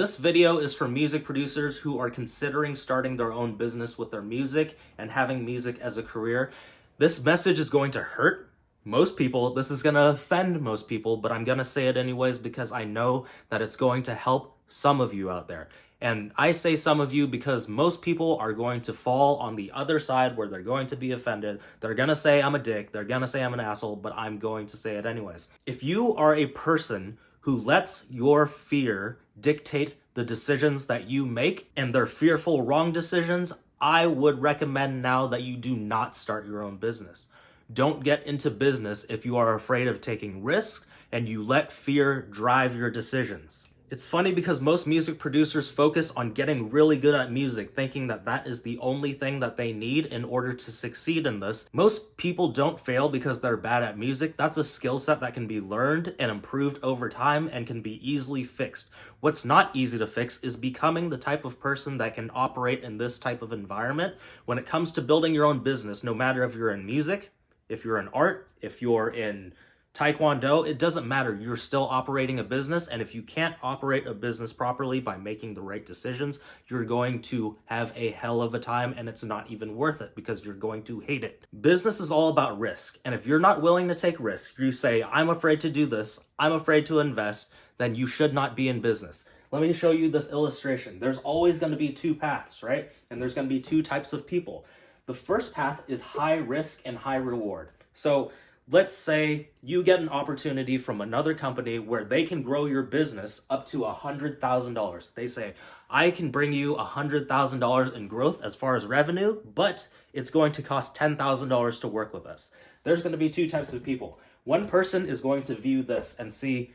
This video is for music producers who are considering starting their own business with their music and having music as a career. This message is going to hurt most people. This is going to offend most people, but I'm going to say it anyways because I know that it's going to help some of you out there. And I say some of you because most people are going to fall on the other side where they're going to be offended. They're going to say I'm a dick. They're going to say I'm an asshole, but I'm going to say it anyways. If you are a person who lets your fear dictate the decisions that you make and they're fearful wrong decisions, I would recommend now that you do not start your own business. Don't get into business if you are afraid of taking risks and you let fear drive your decisions. It's funny because most music producers focus on getting really good at music, thinking that that is the only thing that they need in order to succeed in this. Most people don't fail because they're bad at music. That's a skill set that can be learned and improved over time and can be easily fixed. What's not easy to fix is becoming the type of person that can operate in this type of environment. When it comes to building your own business, no matter if you're in music, if you're in art, if you're in Taekwondo, it doesn't matter. You're still operating a business, and if you can't operate a business properly by making the right decisions, you're going to have a hell of a time, and it's not even worth it because you're going to hate it. Business is all about risk, and if you're not willing to take risks, you say, I'm afraid to do this, I'm afraid to invest, then you should not be in business. Let me show you this illustration. There's always going to be two paths, right? And there's going to be two types of people. The first path is high risk and high reward. So let's say you get an opportunity from another company where they can grow your business up to $100,000. They say, I can bring you $100,000 in growth as far as revenue, but it's going to cost $10,000 to work with us. There's going to be two types of people. One person is going to view this and see,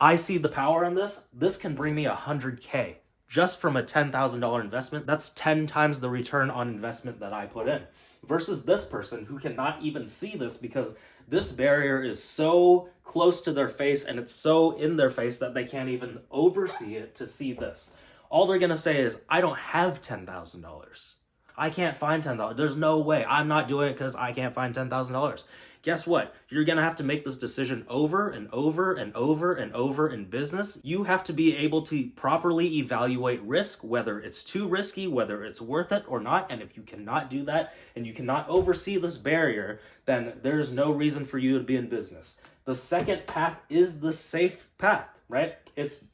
I see the power in this. This can bring me $100K just from a $10,000 investment. That's 10 times the return on investment that I put in. Versus this person who cannot even see this because this barrier is so close to their face and it's so in their face that they can't even oversee it to see this. All they're going to say is, I don't have $10,000. I can't find $10,000. There's no way. I'm not doing it because I can't find $10,000. Guess what? You're going to have to make this decision over and over and over and over in business. You have to be able to properly evaluate risk, whether it's too risky, whether it's worth it or not. And if you cannot do that and you cannot oversee this barrier, then there's no reason for you to be in business. The second path is the safe path, right? It's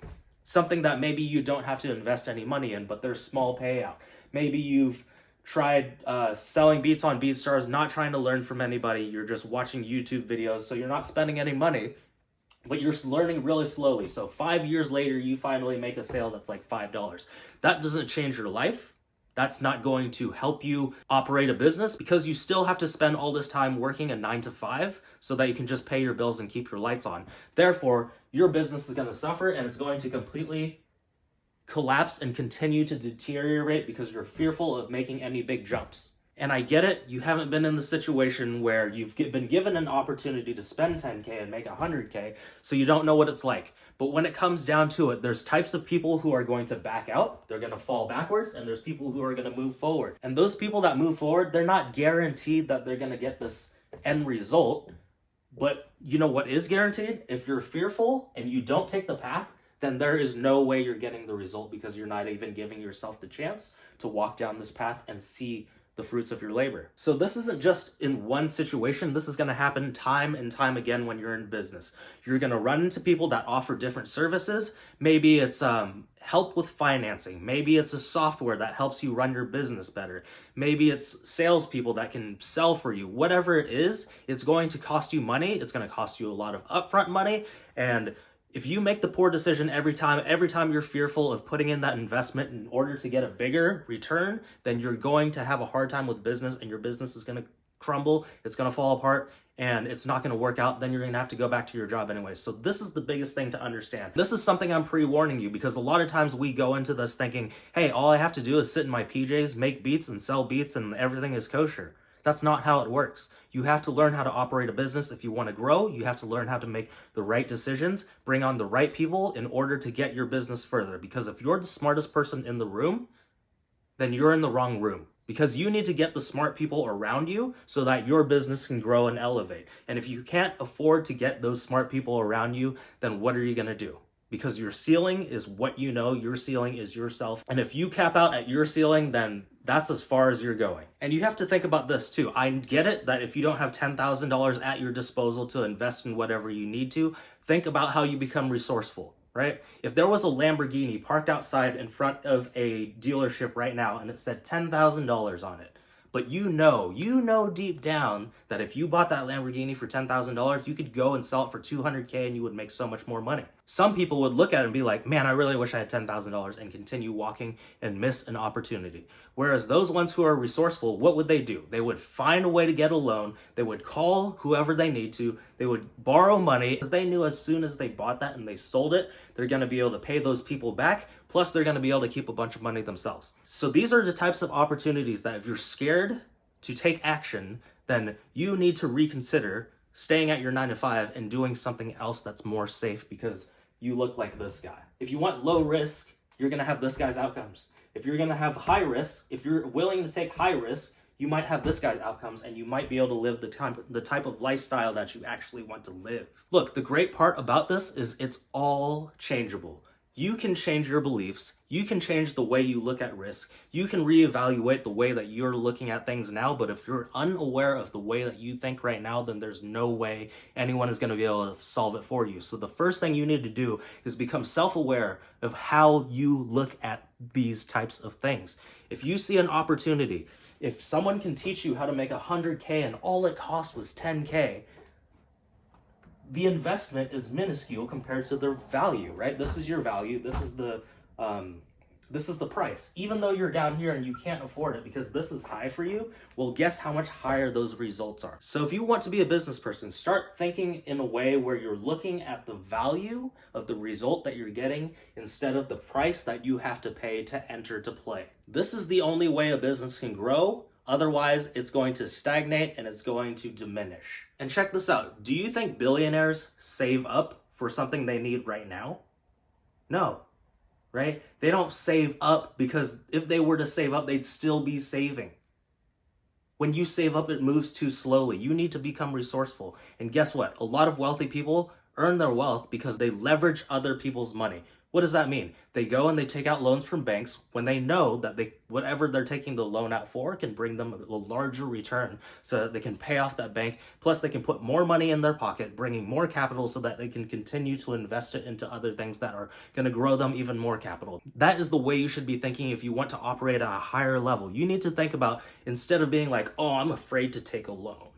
something that maybe you don't have to invest any money in, but there's small payout. Maybe you've tried selling beats on BeatStars, not trying to learn from anybody. You're just watching YouTube videos, so you're not spending any money, but you're learning really slowly. So 5 years later, you finally make a sale that's like $5. That doesn't change your life. That's not going to help you operate a business because you still have to spend all this time working a 9 to 5 so that you can just pay your bills and keep your lights on. Therefore, your business is going to suffer and it's going to completely collapse and continue to deteriorate because you're fearful of making any big jumps. And I get it, you haven't been in the situation where you've been given an opportunity to spend 10K and make 100K, so you don't know what it's like. But when it comes down to it, there's types of people who are going to back out, they're going to fall backwards, and there's people who are going to move forward. And those people that move forward, they're not guaranteed that they're going to get this end result. But you know what is guaranteed? If you're fearful and you don't take the path, then there is no way you're getting the result because you're not even giving yourself the chance to walk down this path and see the fruits of your labor. So this isn't just in one situation. This is going to happen time and time again when you're in business. You're going to run into people that offer different services. Maybe it's help with financing. Maybe it's a software that helps you run your business better. Maybe it's salespeople that can sell for you. Whatever it is, it's going to cost you money. It's going to cost you a lot of upfront money. And if you make the poor decision every time you're fearful of putting in that investment in order to get a bigger return, then you're going to have a hard time with business and your business is going to crumble, it's going to fall apart, and it's not going to work out. Then you're going to have to go back to your job anyway. So this is the biggest thing to understand. This is something I'm pre-warning you because a lot of times we go into this thinking, hey, all I have to do is sit in my PJs, make beats and sell beats and everything is kosher. That's not how it works. You have to learn how to operate a business. If you want to grow, you have to learn how to make the right decisions, bring on the right people in order to get your business further. Because if you're the smartest person in the room, then you're in the wrong room. Because you need to get the smart people around you so that your business can grow and elevate. And if you can't afford to get those smart people around you, then what are you going to do? because your ceiling is what you know, your ceiling is yourself. And if you cap out at your ceiling, then that's as far as you're going. And you have to think about this too. I get it that if you don't have $10,000 at your disposal to invest in whatever you need to, think about how you become resourceful, right? If there was a Lamborghini parked outside in front of a dealership right now and it said $10,000 on it, but you know deep down that if you bought that Lamborghini for $10,000, you could go and sell it for $200K and you would make so much more money. Some people would look at it and be like, man, I really wish I had $10,000 and continue walking and miss an opportunity. Whereas those ones who are resourceful, what would they do? They would find a way to get a loan. They would call whoever they need to. They would borrow money because they knew as soon as they bought that and they sold it, they're going to be able to pay those people back. Plus, they're going to be able to keep a bunch of money themselves. So these are the types of opportunities that if you're scared to take action, then you need to reconsider staying at your 9 to 5 and doing something else that's more safe because you look like this guy. If you want low risk, you're going to have this guy's outcomes. If you're going to have high risk, if you're willing to take high risk, you might have this guy's outcomes and you might be able to live the type of lifestyle that you actually want to live. Look, the great part about this is it's all changeable. You can change your beliefs. You can change the way you look at risk. You can reevaluate the way that you're looking at things now. But if you're unaware of the way that you think right now, then there's no way anyone is going to be able to solve it for you. So the first thing you need to do is become self-aware of how you look at these types of things. If you see an opportunity, if someone can teach you how to make 100K and all it cost was 10K, the investment is minuscule compared to the value, right? This is your value. This is the price. Even though you're down here and you can't afford it because this is high for you, well, guess how much higher those results are. So if you want to be a business person, start thinking in a way where you're looking at the value of the result that you're getting instead of the price that you have to pay to enter to play. This is the only way a business can grow. Otherwise, it's going to stagnate and it's going to diminish. And check this out. Do you think billionaires save up for something they need right now? No, right? They don't save up because if they were to save up, they'd still be saving. When you save up, it moves too slowly. You need to become resourceful. And guess what? A lot of wealthy people earn their wealth because they leverage other people's money. What does that mean? They go and they take out loans from banks when they know that whatever they're taking the loan out for can bring them a larger return so that they can pay off that bank. Plus they can put more money in their pocket, bringing more capital so that they can continue to invest it into other things that are going to grow them even more capital. That is the way you should be thinking if you want to operate at a higher level. You need to think about, instead of being like, oh, I'm afraid to take a loan.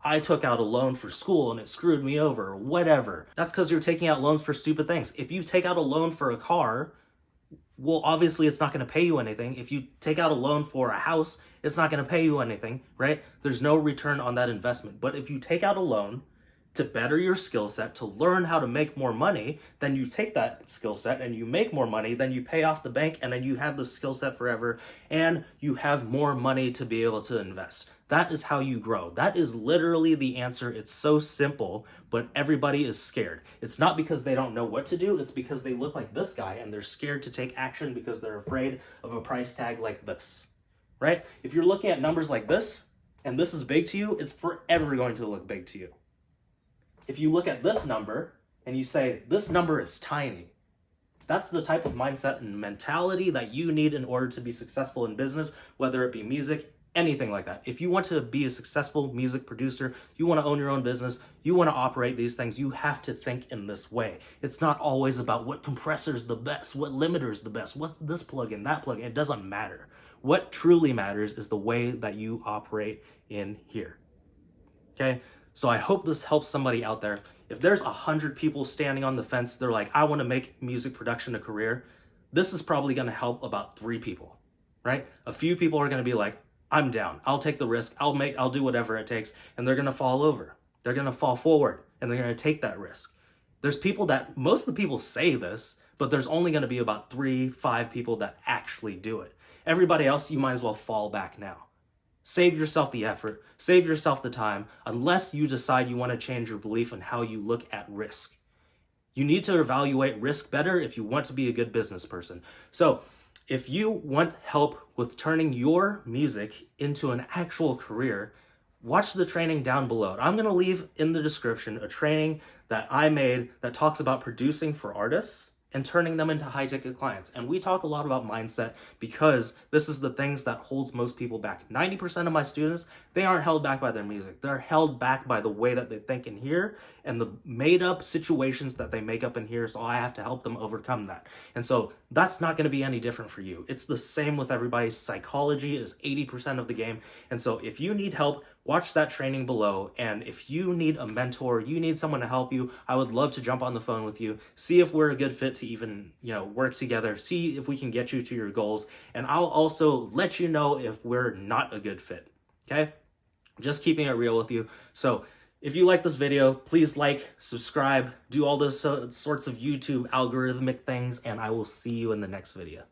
I took out a loan for school and it screwed me over, or whatever. That's because you're taking out loans for stupid things. If you take out a loan for a car, well, obviously it's not going to pay you anything. If you take out a loan for a house, it's not going to pay you anything, right? There's no return on that investment. But if you take out a loan to better your skill set, to learn how to make more money, then you take that skill set and you make more money, then you pay off the bank and then you have the skill set forever and you have more money to be able to invest. That is how you grow. That is literally the answer. It's so simple, but everybody is scared. It's not because they don't know what to do. It's because they look like this guy and they're scared to take action because they're afraid of a price tag like this, right? If you're looking at numbers like this and this is big to you, it's forever going to look big to you. If you look at this number and you say, this number is tiny, that's the type of mindset and mentality that you need in order to be successful in business, whether it be music, anything like that. If you want to be a successful music producer, you want to own your own business, you want to operate these things, you have to think in this way. It's not always about what compressor is the best, what limiter is the best, what's this plugin, that plugin. It doesn't matter. What truly matters is the way that you operate in here. Okay? So I hope this helps somebody out there. If there's 100 people standing on the fence, they're like, I want to make music production a career, this is probably going to help about 3 people, right? A few people are going to be like, I'm down. I'll take the risk. I'll do whatever it takes. And they're going to fall over. They're going to fall forward and they're going to take that risk. There's people that, most of the people say this, but there's only going to be about 3-5 people that actually do it. Everybody else, you might as well fall back now. Save yourself the effort, save yourself the time, unless you decide you want to change your belief in how you look at risk. You need to evaluate risk better if you want to be a good business person. So if you want help with turning your music into an actual career, watch the training down below. I'm going to leave in the description a training that I made that talks about producing for artists and turning them into high-ticket clients. And we talk a lot about mindset because this is the things that holds most people back. 90% of my students, they aren't held back by their music. They're held back by the way that they think in here and the made-up situations that they make up in here, so I have to help them overcome that. And so that's not going to be any different for you. It's the same with everybody. Psychology is 80% of the game. And so if you need help, watch that training below. And if you need a mentor, you need someone to help you, I would love to jump on the phone with you, see if we're a good fit to even, work together, see if we can get you to your goals. And I'll also let you know if we're not a good fit. Okay? Just keeping it real with you. So if you like this video, please like, subscribe, do all those sorts of YouTube algorithmic things, and I will see you in the next video.